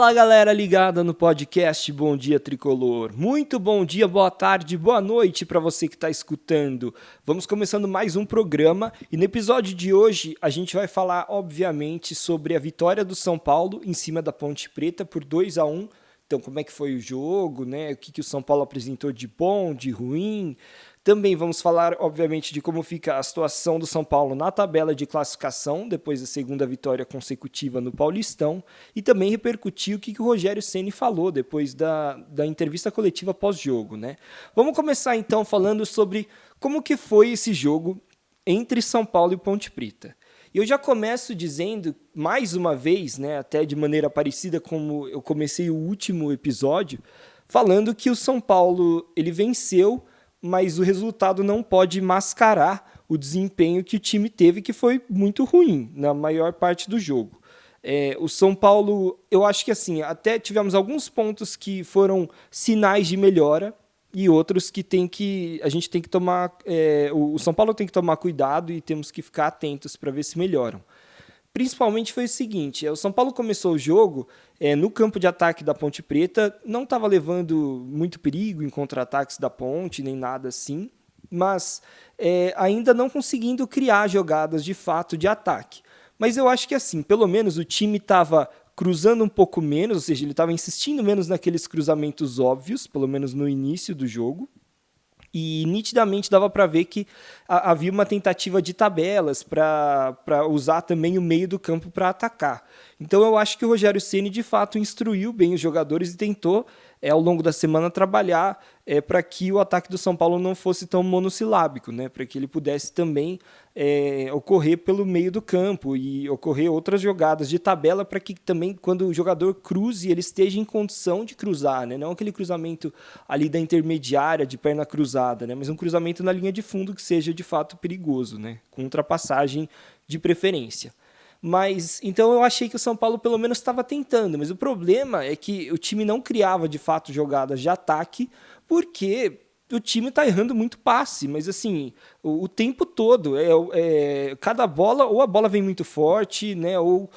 Fala galera ligada no podcast Bom Dia Tricolor. Muito bom dia, boa tarde, boa noite para você que está escutando. Vamos começando mais um programa e no episódio de hoje a gente vai falar obviamente sobre a vitória do São Paulo em cima da Ponte Preta por 2-1. Então como é que foi o jogo, né? O que o São Paulo apresentou de bom, de ruim. Também vamos falar, obviamente, de como fica a situação do São Paulo na tabela de classificação, depois da segunda vitória consecutiva no Paulistão, e também repercutir o que o Rogério Ceni falou depois da entrevista coletiva pós-jogo, né? Vamos começar, então, falando sobre como que foi esse jogo entre São Paulo e Ponte Preta. E eu já começo dizendo, mais uma vez, né, até de maneira parecida como eu comecei o último episódio, falando que o São Paulo ele venceu, mas o resultado não pode mascarar o desempenho que o time teve, que foi muito ruim na maior parte do jogo. O São Paulo, eu acho que assim, até tivemos alguns pontos que foram sinais de melhora e outros que a gente tem que tomar, o São Paulo tem que tomar cuidado e temos que ficar atentos para ver se melhoram. Principalmente foi o seguinte, o São Paulo começou o jogo no campo de ataque da Ponte Preta, não estava levando muito perigo em contra-ataques da Ponte, nem nada assim, mas ainda não conseguindo criar jogadas de fato de ataque. Mas eu acho que assim, pelo menos o time estava cruzando um pouco menos, ou seja, ele estava insistindo menos naqueles cruzamentos óbvios, pelo menos no início do jogo. E nitidamente dava para ver que havia uma tentativa de tabelas para usar também o meio do campo para atacar. Então eu acho que o Rogério Ceni de fato instruiu bem os jogadores e tentou ao longo da semana trabalhar para que o ataque do São Paulo não fosse tão monossilábico, né? Para que ele pudesse também ocorrer pelo meio do campo e ocorrer outras jogadas de tabela para que também quando o jogador cruze ele esteja em condição de cruzar, né? Não aquele cruzamento ali da intermediária de perna cruzada, né? Mas um cruzamento na linha de fundo que seja de fato perigoso, né? Com ultrapassagem de preferência. Mas, então eu achei que o São Paulo pelo menos estava tentando, mas o problema é que o time não criava de fato jogadas de ataque, porque o time está errando muito passe, mas assim, o tempo todo, cada bola, ou a bola vem muito forte, né, ou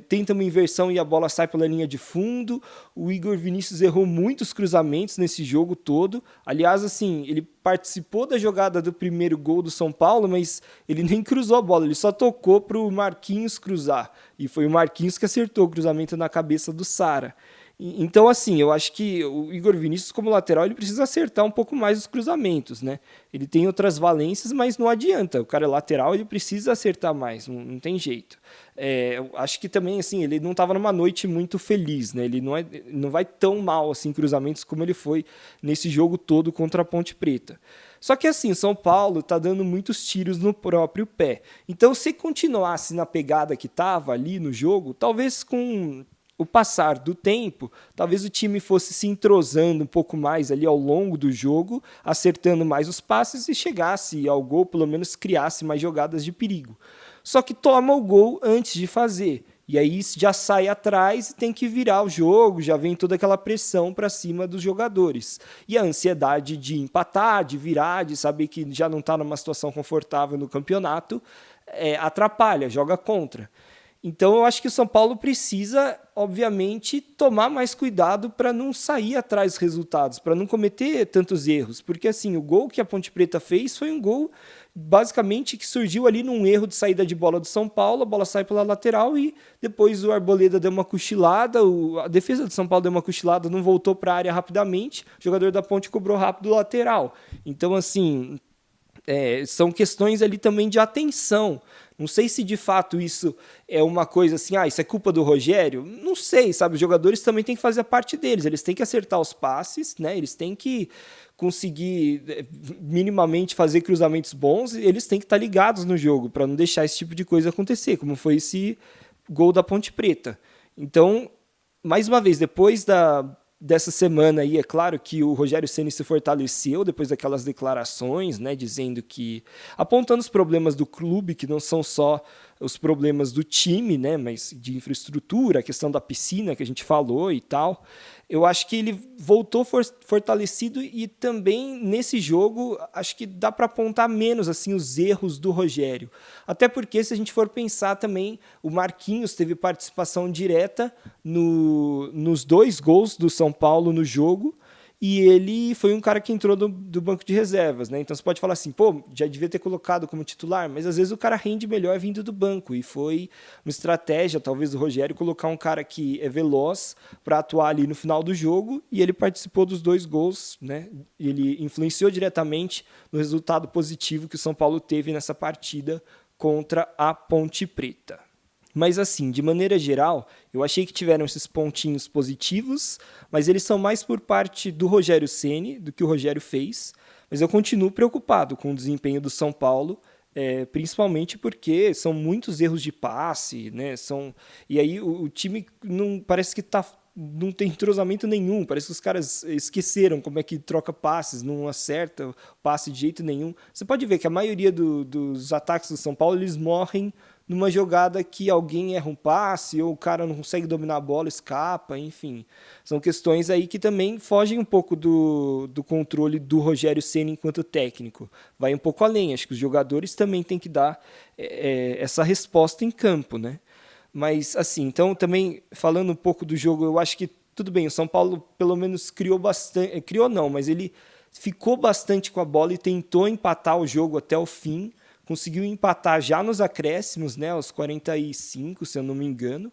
tenta uma inversão e a bola sai pela linha de fundo. O Igor Vinícius errou muitos cruzamentos nesse jogo todo, aliás, assim, ele participou da jogada do primeiro gol do São Paulo, mas ele nem cruzou a bola, ele só tocou para o Marquinhos cruzar, e foi o Marquinhos que acertou o cruzamento na cabeça do Sara. Então, assim, eu acho que o Igor Vinícius, como lateral, ele precisa acertar um pouco mais os cruzamentos, né? Ele tem outras valências, mas não adianta. O cara é lateral, ele precisa acertar mais, não tem jeito. Eu acho que também, assim, ele não estava numa noite muito feliz, né? Ele não vai tão mal, assim, em cruzamentos como ele foi nesse jogo todo contra a Ponte Preta. Só que, assim, São Paulo está dando muitos tiros no próprio pé. Então, se continuasse na pegada que estava ali no jogo, talvez com o passar do tempo, talvez o time fosse se entrosando um pouco mais ali ao longo do jogo, acertando mais os passes e chegasse ao gol, pelo menos criasse mais jogadas de perigo. Só que toma o gol antes de fazer, e aí já sai atrás e tem que virar o jogo, já vem toda aquela pressão para cima dos jogadores. E a ansiedade de empatar, de virar, de saber que já não está numa situação confortável no campeonato, atrapalha, joga contra. Então eu acho que o São Paulo precisa, obviamente, tomar mais cuidado para não sair atrás dos resultados, para não cometer tantos erros, porque assim, o gol que a Ponte Preta fez foi um gol basicamente que surgiu ali num erro de saída de bola do São Paulo, a bola sai pela lateral e depois o Arboleda deu uma cochilada, a defesa do São Paulo deu uma cochilada, não voltou para a área rapidamente, o jogador da Ponte cobrou rápido o lateral. Então assim, são questões ali também de atenção. Não sei se de fato isso é uma coisa assim, isso é culpa do Rogério? Não sei, sabe? Os jogadores também têm que fazer a parte deles, eles têm que acertar os passes, né? Eles têm que conseguir minimamente fazer cruzamentos bons, e eles têm que estar ligados no jogo para não deixar esse tipo de coisa acontecer, como foi esse gol da Ponte Preta. Então, mais uma vez, depois dessa semana aí, é claro que o Rogério Ceni se fortaleceu depois daquelas declarações, né, dizendo que, apontando os problemas do clube, que não são só os problemas do time, né, mas de infraestrutura, a questão da piscina que a gente falou e tal. eu acho que ele voltou fortalecido e também nesse jogo acho que dá para apontar menos assim os erros do Rogério. Até porque se a gente for pensar também, o Marquinhos teve participação direta nos 2 gols do São Paulo no jogo. E ele foi um cara que entrou do banco de reservas, né? Então você pode falar assim, pô, já devia ter colocado como titular, mas às vezes o cara rende melhor vindo do banco. E foi uma estratégia, talvez, do Rogério colocar um cara que é veloz para atuar ali no final do jogo, e ele participou dos 2 gols, né? Ele influenciou diretamente no resultado positivo que o São Paulo teve nessa partida contra a Ponte Preta. Mas assim, de maneira geral, eu achei que tiveram esses pontinhos positivos, mas eles são mais por parte do Rogério Ceni do que o Rogério fez. Mas eu continuo preocupado com o desempenho do São Paulo, principalmente porque são muitos erros de passe, né? E aí o time não parece que não tem entrosamento nenhum, parece que os caras esqueceram como é que troca passes, não acerta o passe de jeito nenhum. Você pode ver que a maioria dos ataques do São Paulo eles morrem numa jogada que alguém erra um passe ou o cara não consegue dominar a bola, escapa, enfim. São questões aí que também fogem um pouco do controle do Rogério Ceni enquanto técnico. Vai um pouco além, acho que os jogadores também têm que dar essa resposta em campo, né? Mas, assim, então também falando um pouco do jogo, eu acho que tudo bem, o São Paulo pelo menos criou bastante, criou não, mas ele ficou bastante com a bola e tentou empatar o jogo até o fim, conseguiu empatar já nos acréscimos, né, aos 45, se eu não me engano.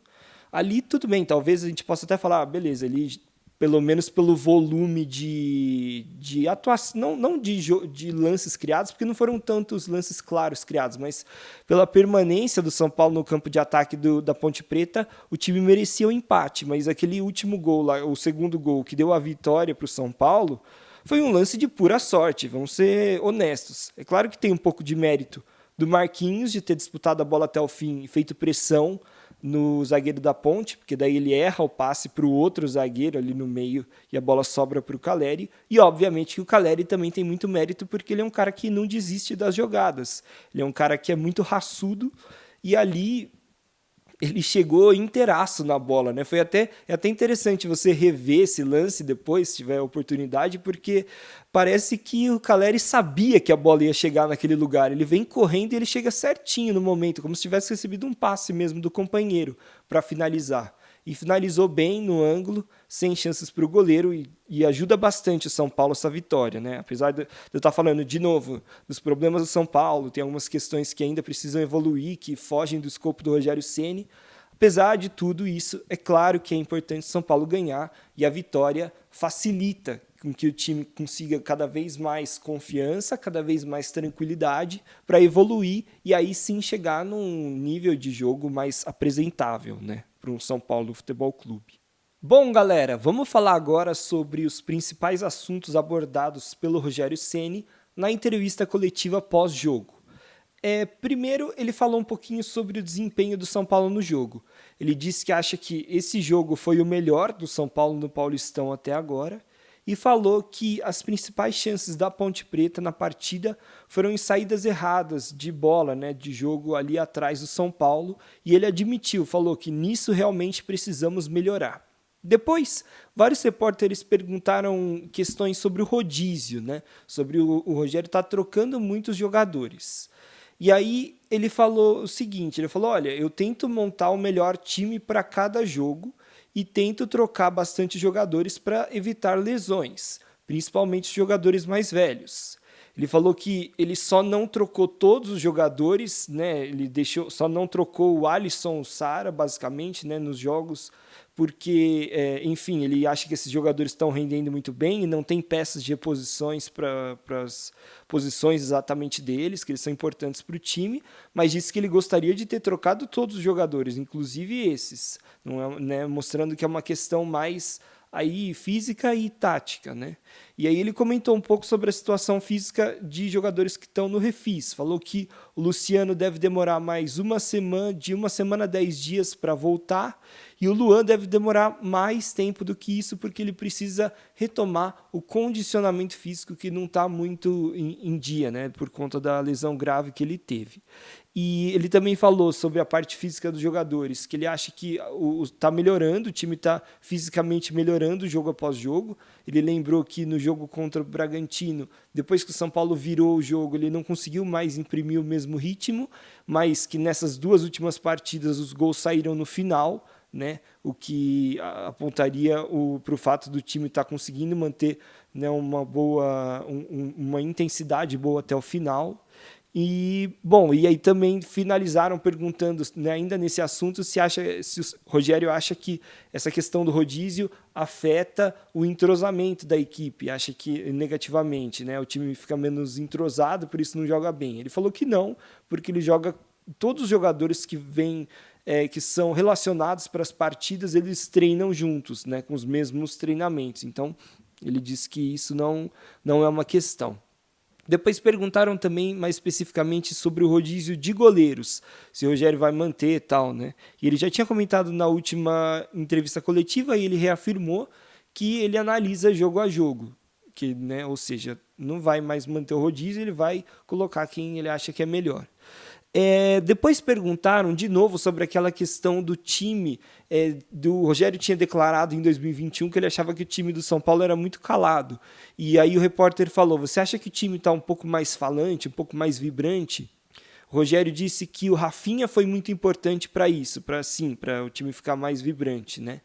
Ali tudo bem, talvez a gente possa até falar, beleza, ali pelo menos pelo volume de atuação, não de lances criados, porque não foram tantos lances claros criados, mas pela permanência do São Paulo no campo de ataque da Ponte Preta, o time merecia o empate, mas aquele último gol, lá, o segundo gol que deu a vitória para o São Paulo, foi um lance de pura sorte, vamos ser honestos. É claro que tem um pouco de mérito do Marquinhos de ter disputado a bola até o fim e feito pressão no zagueiro da Ponte, porque daí ele erra o passe para o outro zagueiro ali no meio e a bola sobra para o Calleri. E obviamente que o Calleri também tem muito mérito porque ele é um cara que não desiste das jogadas. Ele é um cara que é muito raçudo e ali ele chegou inteiraço na bola, né? É até interessante você rever esse lance depois, se tiver oportunidade, porque parece que o Calleri sabia que a bola ia chegar naquele lugar. Ele vem correndo e ele chega certinho no momento, como se tivesse recebido um passe mesmo do companheiro para finalizar. E finalizou bem no ângulo, sem chances para o goleiro, e ajuda bastante o São Paulo essa vitória, né? Apesar de eu estar falando de novo dos problemas do São Paulo, tem algumas questões que ainda precisam evoluir, que fogem do escopo do Rogério Ceni. Apesar de tudo isso, é claro que é importante o São Paulo ganhar, e a vitória facilita com que o time consiga cada vez mais confiança, cada vez mais tranquilidade para evoluir e aí sim chegar num nível de jogo mais apresentável, né, para um São Paulo Futebol Clube. Bom, galera, vamos falar agora sobre os principais assuntos abordados pelo Rogério Ceni na entrevista coletiva pós-jogo. Primeiro, ele falou um pouquinho sobre o desempenho do São Paulo no jogo. Ele disse que acha que esse jogo foi o melhor do São Paulo no Paulistão até agora e falou que as principais chances da Ponte Preta na partida foram em saídas erradas de bola, né, de jogo ali atrás do São Paulo, e ele admitiu, falou que nisso realmente precisamos melhorar. Depois, vários repórteres perguntaram questões sobre o rodízio, né, sobre o Rogério estar trocando muitos jogadores. E aí ele falou o seguinte, ele falou, olha, eu tento montar o melhor time para cada jogo e tento trocar bastante jogadores para evitar lesões, principalmente os jogadores mais velhos. Ele falou que ele só não trocou todos os jogadores, né? Só não trocou o Alisson, o Sara, basicamente, né, nos jogos, porque, enfim, ele acha que esses jogadores estão rendendo muito bem e não tem peças de reposições para as posições exatamente deles, que eles são importantes para o time, mas disse que ele gostaria de ter trocado todos os jogadores, inclusive esses, não é, né, mostrando que é uma questão mais aí física e tática, né? E aí ele comentou um pouco sobre a situação física de jogadores que estão no refis. Falou que o Luciano deve demorar mais de uma semana a 10 dias para voltar E o Luan deve demorar mais tempo do que isso, porque ele precisa retomar o condicionamento físico que não está muito em dia, né, por conta da lesão grave que ele teve. E ele também falou sobre a parte física dos jogadores, que ele acha que está melhorando, o time está fisicamente melhorando jogo após jogo. Ele lembrou que no jogo contra o Bragantino, depois que o São Paulo virou o jogo, ele não conseguiu mais imprimir o mesmo ritmo, mas que nessas duas últimas partidas os gols saíram no final, né, o que apontaria para o fato do time estar conseguindo manter, né, uma intensidade boa até o final. E, bom, e aí também finalizaram perguntando, né, ainda nesse assunto, se o Rogério acha que essa questão do rodízio afeta o entrosamento da equipe, acha que negativamente, né, o time fica menos entrosado, por isso não joga bem. Ele falou que não, porque ele joga, todos os jogadores que vêm, que são relacionados para as partidas, eles treinam juntos, né, com os mesmos treinamentos. Então, ele disse que isso não é uma questão. Depois perguntaram também mais especificamente sobre o rodízio de goleiros, se o Rogério vai manter e tal, né? E ele já tinha comentado na última entrevista coletiva e ele reafirmou que ele analisa jogo a jogo, que, né, ou seja, não vai mais manter o rodízio, ele vai colocar quem ele acha que é melhor. Depois perguntaram de novo sobre aquela questão do time. Do Rogério tinha declarado em 2021 que ele achava que o time do São Paulo era muito calado. E aí o repórter falou: você acha que o time está um pouco mais falante, um pouco mais vibrante? O Rogério disse que o Rafinha foi muito importante para isso, para o time ficar mais vibrante, né?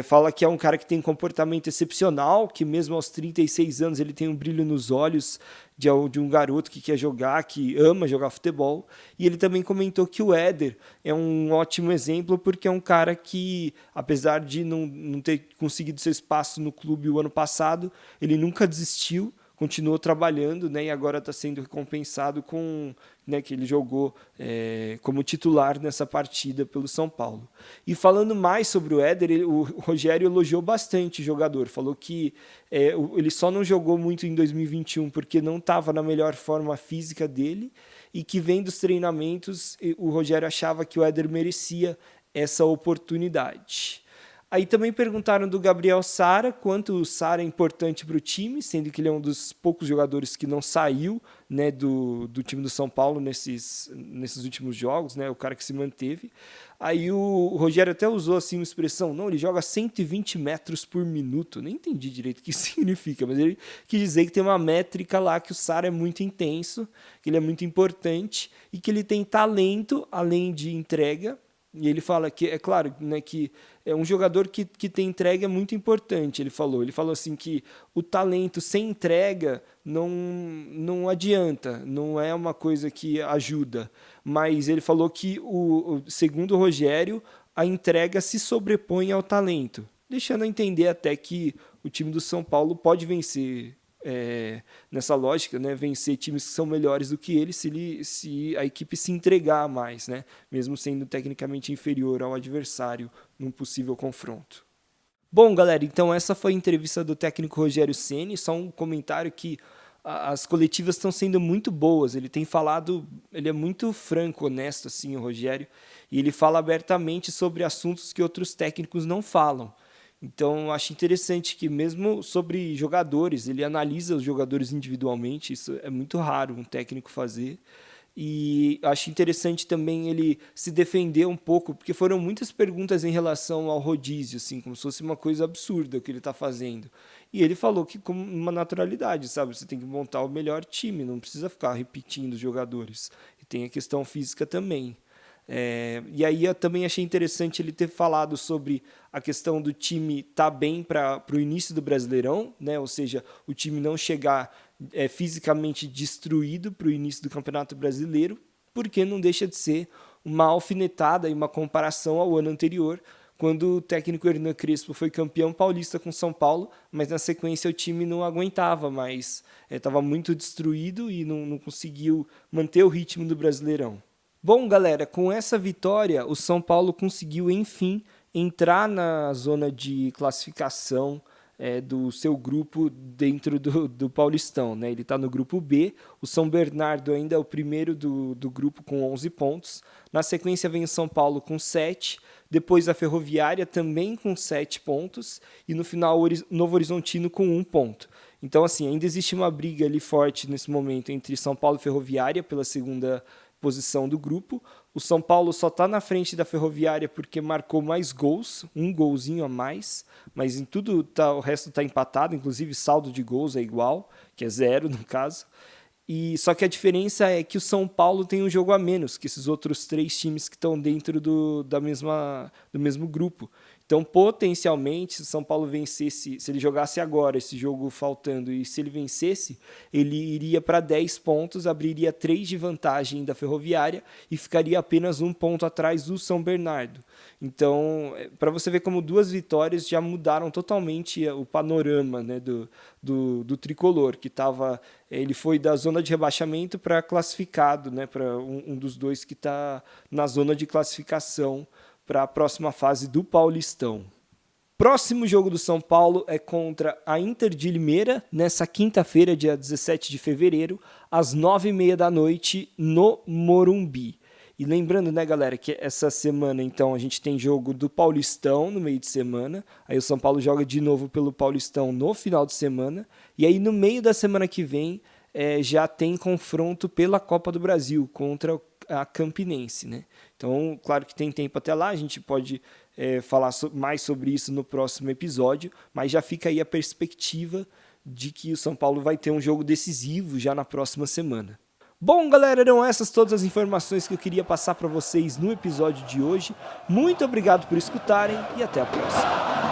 Fala que é um cara que tem um comportamento excepcional, que mesmo aos 36 anos ele tem um brilho nos olhos de um garoto que quer jogar, que ama jogar futebol. E ele também comentou que o Éder é um ótimo exemplo, porque é um cara que, apesar de não ter conseguido seu espaço no clube o ano passado, ele nunca desistiu, continuou trabalhando, né, e agora está sendo recompensado com, né, que ele jogou como titular nessa partida pelo São Paulo. E falando mais sobre o Éder, o Rogério elogiou bastante o jogador, falou que ele só não jogou muito em 2021 porque não estava na melhor forma física dele, e que vendo os treinamentos, o Rogério achava que o Éder merecia essa oportunidade. Aí também perguntaram do Gabriel Sara, quanto o Sara é importante para o time, sendo que ele é um dos poucos jogadores que não saiu, né, do time do São Paulo nesses últimos jogos, né, o cara que se manteve. Aí o Rogério até usou assim uma expressão: não, ele joga 120 metros por minuto. Nem entendi direito o que isso significa, mas ele quis dizer que tem uma métrica lá, que o Sara é muito intenso, que ele é muito importante e que ele tem talento além de entrega. E ele fala que, é claro, né, que é um jogador que tem entrega é muito importante, ele falou assim que o talento sem entrega não adianta, não é uma coisa que ajuda, mas ele falou que, segundo o Rogério, a entrega se sobrepõe ao talento, deixando a entender até que o time do São Paulo pode vencer, nessa lógica, né, vencer times que são melhores do que ele, se a equipe se entregar mais, né, mesmo sendo tecnicamente inferior ao adversário num possível confronto. Bom, galera, então essa foi a entrevista do técnico Rogério Ceni. Só um comentário que as coletivas estão sendo muito boas. Ele tem falado, ele é muito franco, honesto, assim, o Rogério, e ele fala abertamente sobre assuntos que outros técnicos não falam. Então, acho interessante que mesmo sobre jogadores, ele analisa os jogadores individualmente, isso é muito raro um técnico fazer. E acho interessante também ele se defender um pouco, porque foram muitas perguntas em relação ao rodízio, assim, como se fosse uma coisa absurda o que ele está fazendo. E ele falou que com uma naturalidade, sabe? Você tem que montar o melhor time, não precisa ficar repetindo os jogadores. E tem a questão física também. E aí eu também achei interessante ele ter falado sobre a questão do time estar bem para o início do Brasileirão, né? Ou seja, o time não chegar fisicamente destruído para o início do Campeonato Brasileiro, porque não deixa de ser uma alfinetada e uma comparação ao ano anterior, quando o técnico Hernan Crespo foi campeão paulista com São Paulo, mas na sequência o time não aguentava mais, estava muito destruído e não conseguiu manter o ritmo do Brasileirão. Bom, galera, com essa vitória, o São Paulo conseguiu, enfim, entrar na zona de classificação do seu grupo dentro do Paulistão, né? Ele está no grupo B, o São Bernardo ainda é o primeiro do grupo com 11 pontos, na sequência vem o São Paulo com 7, depois a Ferroviária também com 7 pontos, e no final o Novo Horizontino com 1 ponto. Então, assim, ainda existe uma briga ali forte nesse momento entre São Paulo e Ferroviária pela segunda posição do grupo. O São Paulo só está na frente da Ferroviária porque marcou mais gols, um golzinho a mais, mas em tudo o resto está empatado, inclusive saldo de gols é igual, que é 0 no caso. E só que a diferença é que o São Paulo tem um jogo a menos que esses outros 3 times que estão dentro do mesmo grupo. Então, potencialmente, se o São Paulo vencesse, se ele jogasse agora esse jogo faltando, e se ele vencesse, ele iria para 10 pontos, abriria 3 de vantagem da Ferroviária e ficaria apenas 1 ponto atrás do São Bernardo. Então, para você ver como 2 vitórias já mudaram totalmente o panorama, né, do tricolor, que ele foi da zona de rebaixamento para classificado, né, para um dos 2 que está na zona de classificação para a próxima fase do Paulistão. Próximo jogo do São Paulo é contra a Inter de Limeira, nessa quinta-feira, dia 17 de fevereiro, às 9h30 da noite, no Morumbi. E lembrando, né, galera, que essa semana, então, a gente tem jogo do Paulistão no meio de semana, aí o São Paulo joga de novo pelo Paulistão no final de semana, e aí no meio da semana que vem já tem confronto pela Copa do Brasil contra a Campinense, né? Então, claro que tem tempo até lá, a gente pode falar mais sobre isso no próximo episódio, mas já fica aí a perspectiva de que o São Paulo vai ter um jogo decisivo já na próxima semana. Bom, galera, eram essas todas as informações que eu queria passar para vocês no episódio de hoje. Muito obrigado por escutarem e até a próxima.